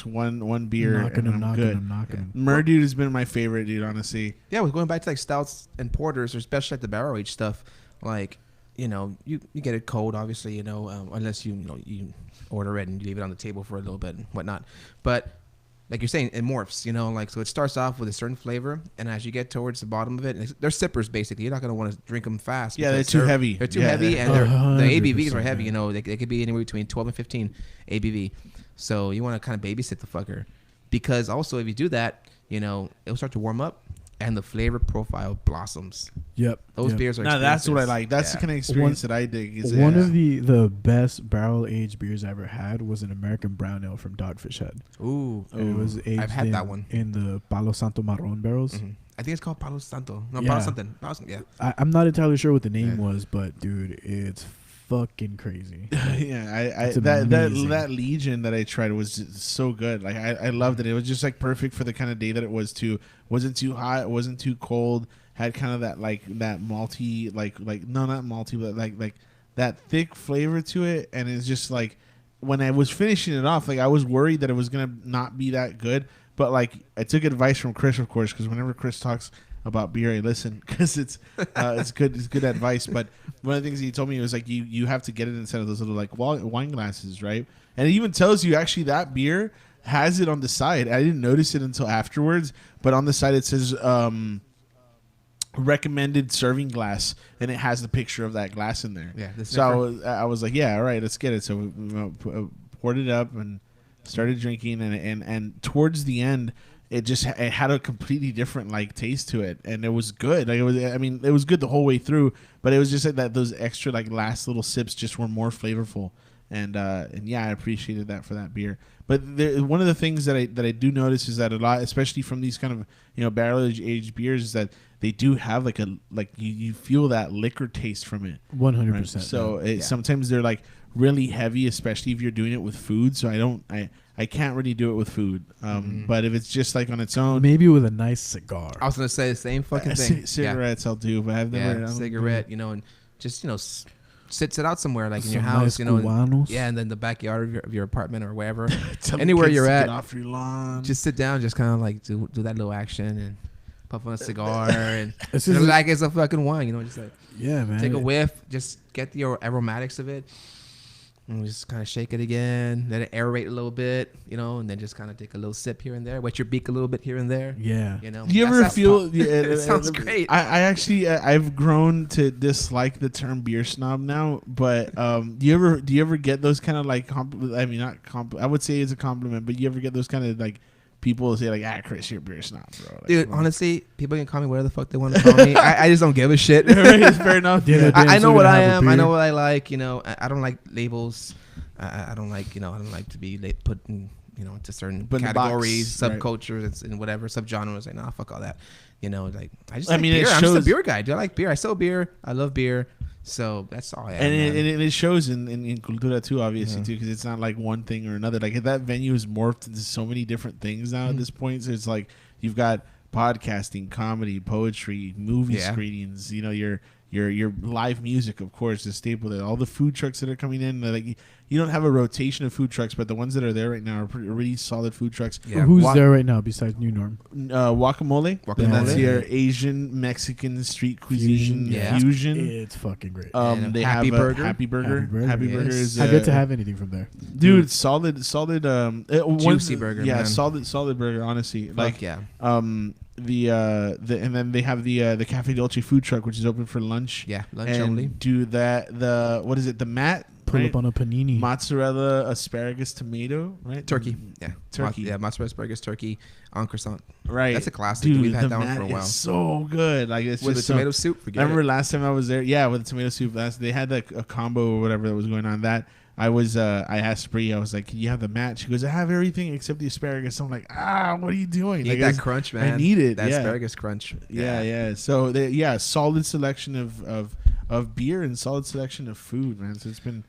one beer and I'm good. Dude has been my favorite, dude. Honestly. Yeah, we're going back to like stouts and porters, or especially like the barrel aged stuff. Like, you get it cold, obviously, unless you order it and you leave it on the table for a little bit and whatnot. But like you're saying, it morphs, like, so it starts off with a certain flavor, and as you get towards the bottom of it, they're sippers basically. You're not going to want to drink them fast. Yeah, they're too heavy. They're too heavy, and the ABVs are heavy. They could be anywhere between 12 and 15 ABV. So you want to kind of babysit the fucker, because also if you do that, it'll start to warm up. And the flavor profile blossoms. Yep. Those beers are. Now that's what I like. That's the kind of experience that I dig. One of the best barrel aged beers I ever had was an American brown ale from Dogfish Head. Ooh. It was aged. I've had that one in the Palo Santo Marron barrels. Mm-hmm. I think it's called Palo Santo. No, Palo something. Yeah. I'm not entirely sure what the name was, but dude, it's fucking crazy. Yeah, that Legion that I tried was just so good. Like, I loved it. It was just like perfect for the kind of day that it was too. Wasn't too hot, wasn't too cold. Had kind of that that malty, like no, not malty, but like that thick flavor to it. And it's just like, when I was finishing it off, like, I was worried that it was gonna not be that good. But like, I took advice from Chris, of course, because whenever Chris talks about beer, I listen, because it's good advice. But one of the things he told me was like, you have to get it inside of those little like wine glasses, right? And it even tells you actually that beer has it on the side. I didn't notice it until afterwards, but on the side it says recommended serving glass, and it has the picture of that glass in there. Yeah. So I was like, yeah, all right, let's get it. So we poured it up and started drinking, and towards the end, it had a completely different like taste to it, and it was good. Like, it was good the whole way through, but it was just like that those extra like last little sips just were more flavorful, and yeah, I appreciated that for that beer. But one of the things that I do notice is that a lot, especially from these kind of barrel aged beers, is that they do have you feel that liquor taste from it. 100%. So sometimes they're like really heavy, especially if you're doing it with food. So I can't really do it with food. But if it's just like on its own, maybe with a nice cigar. I was gonna say the same fucking thing. Cigarettes I'll do, but I've never cigarette. And just sit out somewhere, like in your house, nice and then the backyard of your apartment or wherever, anywhere you're at, off your lawn. Just sit down, just kind of like do that little action and puff on a cigar and like it's a fucking wine, just like man, take a whiff, just get the aromatics of it. And just kind of shake it again, let it aerate a little bit, and then just kind of take a little sip here and there, wet your beak a little bit here and there. Yeah. Do you ever feel... it sounds great. I actually, I've grown to dislike the term beer snob now, but do you ever get those kind of like... I would say it's a compliment, but you ever get those kind of like... People say like, Chris, you're a beer snob, bro. Like, dude, honestly, people can call me whatever the fuck they want to call me. I just don't give a shit. Fair enough. I know what I am. I know what I like. I don't like labels. I don't like to be put in, into certain categories, subcultures, and whatever subgenres. Like, nah, fuck all that. I just like beer. I'm just a beer guy. Do I like beer? I sell beer. I love beer. So that's all I am. And it shows in Cultura too, obviously, too, because it's not like one thing or another. Like, that venue is morphed into so many different things now at this point. So it's like you've got podcasting, comedy, poetry, movie screenings. Your live music, of course, is staple there. All the food trucks that are coming in, like you don't have a rotation of food trucks, but the ones that are there right now are really solid food trucks. Yeah. Who's there right now besides New Norm? Guacamole. And that's your Asian Mexican street cuisine fusion. It's fucking great. They Happy have Burger. Happy Burger. Happy Burger is. I get to have anything from there, dude. Solid. Juicy burger. Yeah, man. solid burger. Honestly, Fuck yeah. and then they have the Cafe Dolce food truck, which is open for lunch. Yeah, lunch and only. Do that what is it? The mat. Pull up on a panini. Mozzarella, asparagus, tomato, right? Turkey. Yeah. Turkey. Mozzarella, asparagus, turkey on croissant. Right. That's a classic. Dude, We've had the that one mat for a while. is so good. Like, it's with just the tomato soup. I remember last time I was there. Yeah, with the tomato soup. They had a combo or whatever that was going on. That I asked Bree, I was like, can you have the mat? She goes, I have everything except the asparagus. I'm like, what are you doing? You like, need that crunch, man. I need it. That yeah. asparagus crunch. Yeah. So, solid selection of beer and solid selection of food, man. So it's been...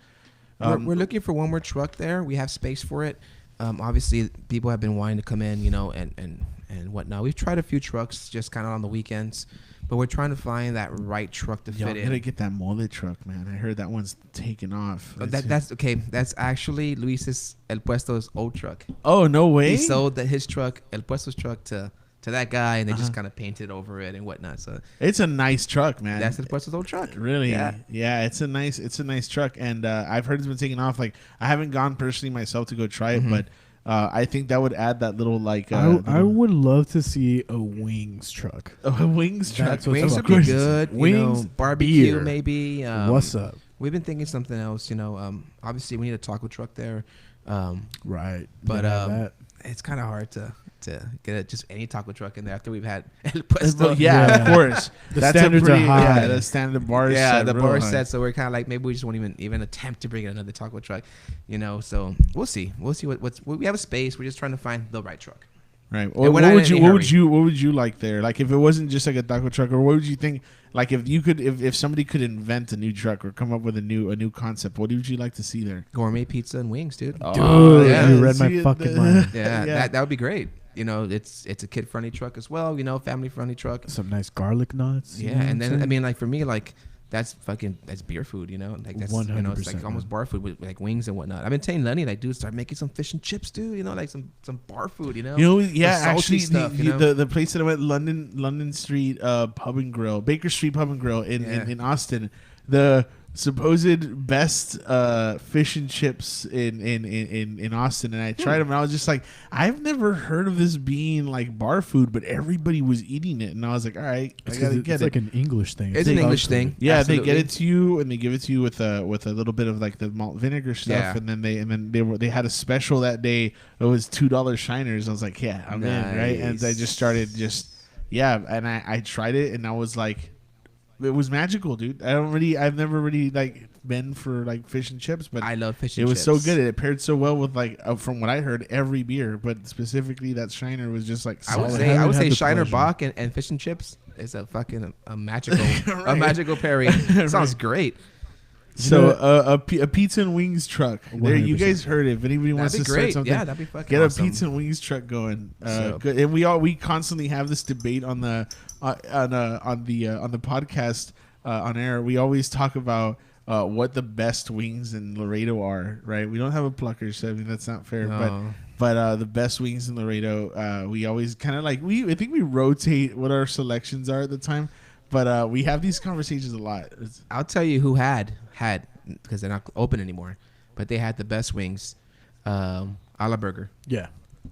we're looking for one more truck there. We have space for it. Obviously, people have been wanting to come in, and whatnot. We've tried a few trucks just kind of on the weekends, but we're trying to find that right truck to fit in. Gotta get that mullet truck, man. I heard that one's taken off. That's okay. That's actually Luis's El Puesto's old truck. Oh, no way! He sold his truck, El Puesto's truck, to that guy, and they just kind of painted over it and whatnot. So it's a nice truck, man. That's El Puesto's old truck. Really? Yeah. It's a nice truck, and I've heard it's been taken off. Like, I haven't gone personally myself to go try it, but I think that would add that little like. I would love to see a wings truck. A wings truck. Wings would be good. Wings, barbecue, beer. maybe. What's up? We've been thinking something else. Obviously we need a taco truck there. Right. But it's kind of hard to get just any taco truck in there after we've had El Puesto. Of course. The standards are high. Yeah, the standard bar is set. Yeah, the bar high. set. So we're kind of like, maybe we just won't even attempt to bring in another taco truck, So we'll see. We'll see what we have a space. We're just trying to find the right truck. Right. Well, what would you like there? Like, if it wasn't just like a taco truck, or what would you think? Like, if somebody could invent a new truck or come up with a new concept, what would you like to see there? Gourmet pizza and wings, dude. Dude, you read my fucking mind. Yeah, that would be great. It's a kid friendly truck as well. Family friendly truck. Some nice garlic nuts. Yeah, and then I mean, like, for me, like, that's beer food, Like, that's 100%, it's like almost bar food with like wings and whatnot. I've been telling Lenny, like, dude, start making some fish and chips, dude. Like some bar food, Actually, stuff, the place that I went, London Street Pub and Grill, Baker Street Pub and Grill in Austin, the supposed best fish and chips in Austin, and I tried them, and I was just like, I've never heard of this being like bar food, but everybody was eating it, and I was like, all right, I gotta get it. It's like an English thing. It's an English thing. Yeah, absolutely. They get it to you, and they give it to you with a little bit of like the malt vinegar stuff, and then they had a special that day. It was $2 shiners. I was like, yeah, I'm in, right? And I just started and I tried it, and I was like, it was magical, dude. I've never really like been for like fish and chips, but I love fish and chips. It was so good. It paired so well with like from what I heard, every beer, but specifically that Shiner was just like solid. I would say Shiner Bock and fish and chips is a fucking magical right. A magical pairing. Sounds great. So a pizza and wings truck. 100%. There, you guys heard it. If anybody wants to start something, that'd be fucking get awesome. a pizza and wings truck going. Good. And we constantly have this debate on the podcast on air. We always talk about what the best wings in Laredo are. Right? We don't have a plucker, so I mean that's not fair. No. But the best wings in Laredo, we always kind of like I think we rotate what our selections are at the time. But we have these conversations a lot. I'll tell you who had because they're not open anymore, but they had the best wings. A la Burger. Yeah.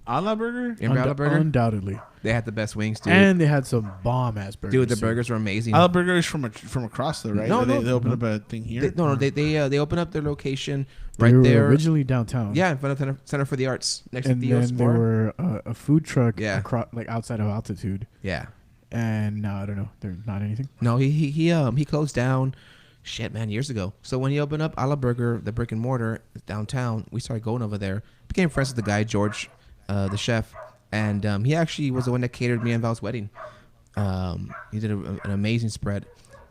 A la Burger? Remember A la Burger? Undoubtedly. They had the best wings, dude. And they had some bomb-ass burgers. Dude, the burgers were amazing. A la Burger is from across though, right? No, they opened up a thing here? They opened up their location they were there. Originally downtown. Yeah, in front of Center for the Arts. Next and to Theo's then bar. there were a food truck Yeah. like outside of Altitude. Yeah. And no, I don't know. They're not anything. No, he closed down. Shit, man, years ago. So when he opened up A la Burger, the brick and mortar downtown, we started going over there. Became friends with the guy George, the chef, and he actually was the one that catered me and Val's wedding. He did an amazing spread,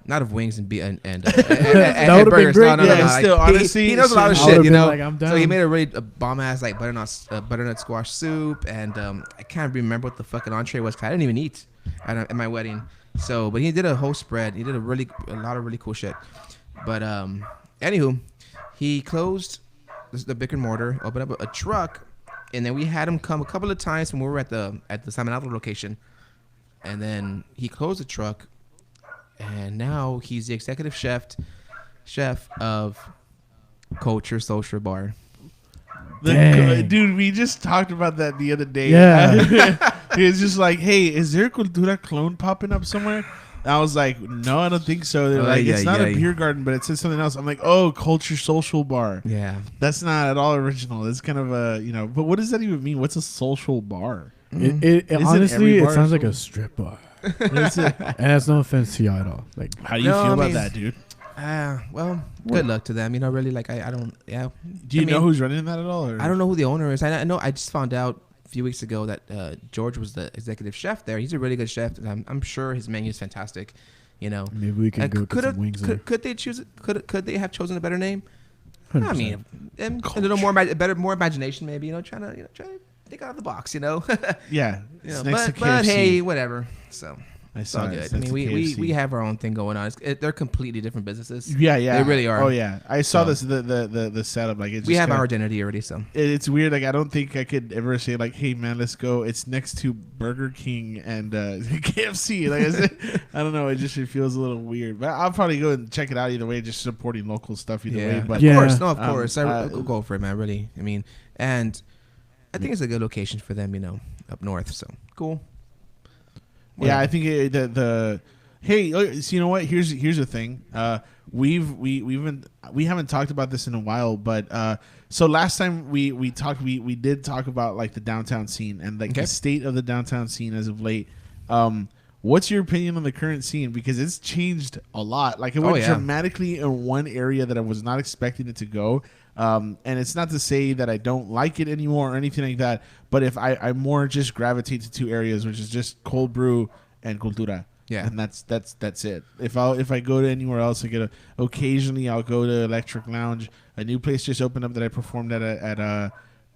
not of wings and burgers. No. Yeah, still, honestly, he knows a lot of shit, Like, I'm down. So he made a really bomb ass like butternut squash soup, and I can't remember what the fucking entree was. 'Cause I didn't even eat at my wedding. So, but he did a whole spread. He did a lot of really cool shit. But anywho, he closed the brick and mortar, opened up a truck, and then we had him come a couple of times when we were at the San Bernardo location, and then he closed the truck, and now he's the executive chef of Culture Social Bar. Dude, we just talked about that the other day. Yeah. It's just like, hey, is there a Cultura clone popping up somewhere? And I was like, no, I don't think so. They're like, it's not a beer garden, but it says something else. I'm like, oh, Culture Social Bar. Yeah. That's not at all original. It's kind of a, but what does that even mean? What's a social bar? It honestly, it sounds like a strip bar. And that's no offense to y'all at all. Like, how do you feel about that, dude? Well, good luck to them. You know, really, like I don't. Yeah. Do you know who's running that at all? Or? I don't know who the owner is. I know. I just found out a few weeks ago that George was the executive chef there. He's a really good chef. And I'm sure his menu is fantastic. You know, maybe we can go get some wings there. Could they choose? Could they have chosen a better name? 100%. I mean, a little more, more imagination, maybe. You know, trying to think out of the box. You know. Yeah. You know, but hey, whatever. So. It's all good. I mean, we have our own thing going on. They're completely different businesses. Yeah, they really are. Oh yeah, I saw this the setup. Like we have our identity already. So it's weird. Like I don't think I could ever say like, hey man, let's go. It's next to Burger King and KFC. Like I said, I don't know. It feels a little weird. But I'll probably go and check it out either way. Just supporting local stuff either way. But of course, I'll go for it, man. Really, I mean, and I think it's a good location for them. You know, up north. So cool. Yeah, I think hey, so you know what? Here's the thing. We haven't talked about this in a while, but so last time we talked, we did talk about like the downtown scene and like the state of the downtown scene as of late. What's your opinion on the current scene? Because it's changed a lot. Like it went dramatically in one area that I was not expecting it to go. And it's not to say that I don't like it anymore or anything like that, but if I more just gravitate to two areas, which is just cold brew and Cultura. Yeah. And that's it. If I go to anywhere else, occasionally I'll go to Electric Lounge. A new place just opened up that I performed at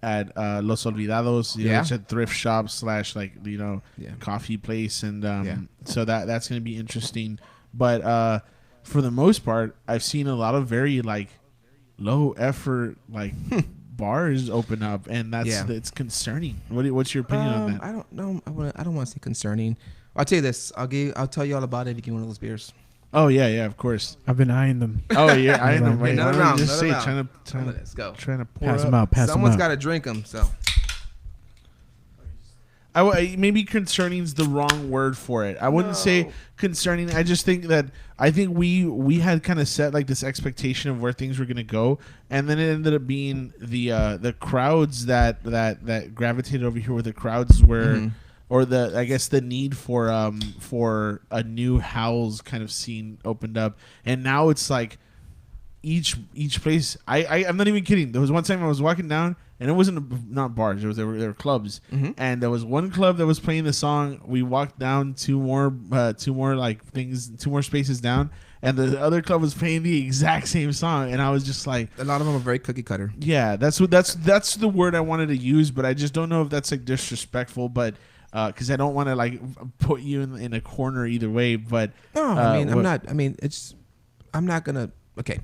Los Olvidados, you know, it's a thrift shop / coffee place, and so that's going to be interesting. But for the most part, I've seen a lot of very like low effort bars open up, and it's concerning. What's your opinion on that? I don't know. I don't want to say concerning. I'll tell you this. I'll tell you all about it if you get one of those beers. Oh yeah, of course. I've been eyeing them. Oh yeah, eyeing them. Wait, not around. Just say Let's go. Trying to pour pass them out. Someone's got to drink them. So. Maybe concerning is the wrong word for it. I wouldn't say concerning. I just think we had kind of set like this expectation of where things were going to go, and then it ended up being the crowds that gravitated over here. Where the crowds were, or the need for a new Howl's kind of scene opened up, and now it's like each place. I'm not even kidding. There was one time I was walking down. And it wasn't not bars. There were clubs, and there was one club that was playing the song. We walked down two more spaces down, and the other club was playing the exact same song. And I was just like, a lot of them are very cookie cutter. Yeah, that's the word I wanted to use, but I just don't know if that's like disrespectful. But because I don't want to like put you in a corner either way. But no, I mean I'm not. I mean I'm not gonna. Okay,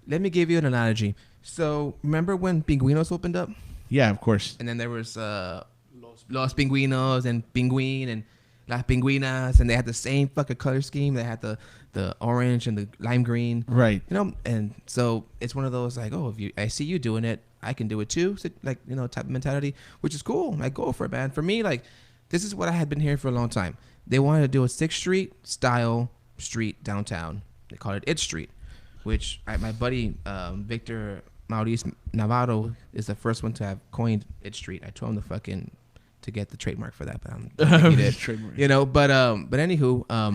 let me give you an analogy. So, remember when Pingüinos opened up? Yeah, of course. And then there was Los Pingüinos and Pingüin and Las Pingüinas, and they had the same fucking color scheme. They had the orange and the lime green. Right. You know, and so it's one of those like, oh, I see you doing it, I can do it too. So, like, you know, type of mentality, which is cool. Like, go for it, man. For me, like, this is what I had been hearing for a long time. They wanted to do a 6th Street style street downtown. They called it It Street, which my buddy Victor Maurice Navarro is the first one to have coined It Street. I told him to get the trademark for that, but I'm he did. You know, but anywho,